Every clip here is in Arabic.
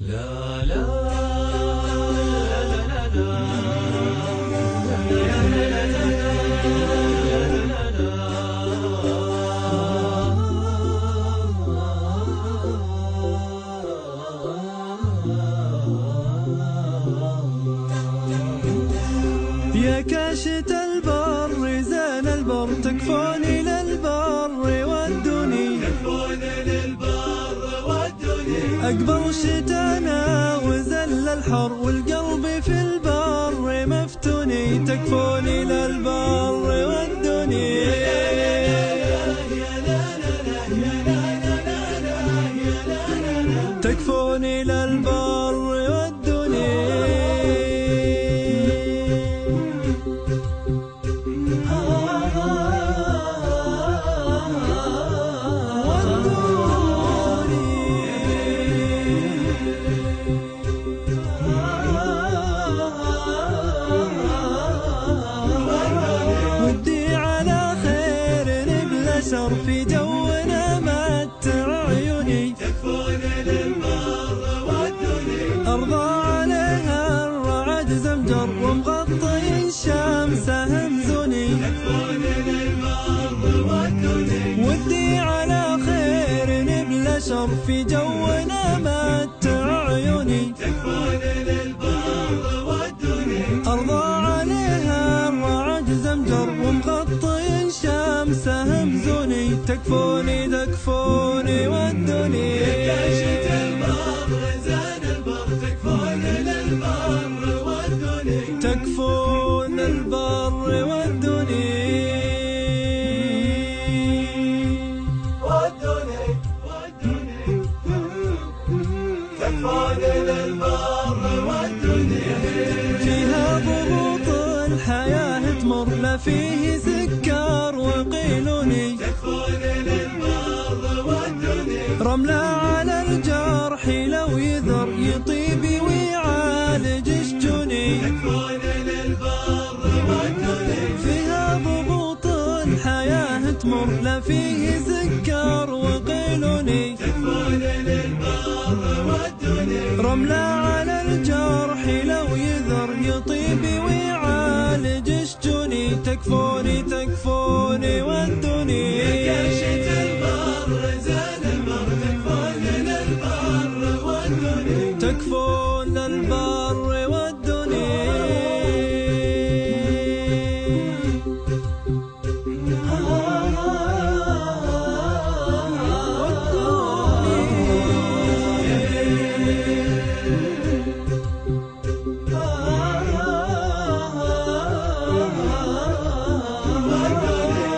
لا لا يا كاشت البر زان البر تكفوني للبر ودوني أقبل شتانا وزل الحر والقلب في البر مفتوني تكفوني للبر ودوني تكفوني للبر ودوني ودي على خير بلشر في جونا متع عيوني تكفوني للبر ودوني أرضى عليها الرعد زمجر ومغطي الشمس همزوني تكفوني للبر ودوني ودي على خير بلشر في جونا متع عيوني تكفوني للبر ودوني أرضى عليها الرعد زمجر ومغطي الشمس همزوني تكفوني تكفوني ودوني كاشت البر زان البر تكفوني للبر ودوني تكفون البر ودوني ودوني تكفوني للبر ودوني فيها ضغوط الحياة تمر لا فيه سكر وقيلوني تكفوني للبر ودوني رملة على الجرح لو يذر يطيب ويعالج شجوني تكفوني للبر ودوني فيها ضغوط الحياة تمر لا فيه سكر وقيلوني تكفوني للبر ودوني رملة على الجرح لو يذر يطيب ويعالج شجوني تكفوني تكفوني ودوني كاشت البر زان البر تكفوني للبر ودوني تكفون البر ودوني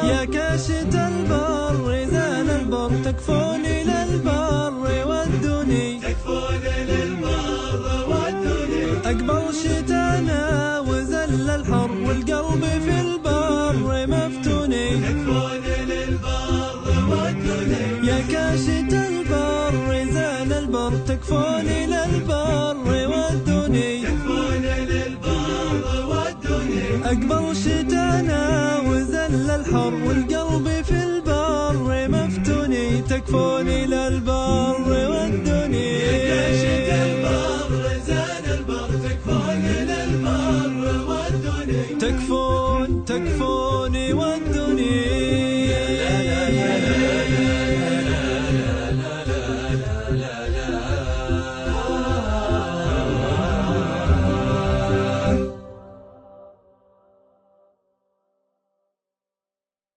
يا كاشت البر زان البر تكفوني للبر ودوني تكفوني للبر ودوني أقبل شتانا وزل الحر والقلب في البر مفتوني تكفوني للبر ودوني يا كاشت البر زان البر تكفوني للبر ودوني تكفوني للبر ودوني أقبل شتانا وزل الحر والقلب في البر مفتوني تكفوني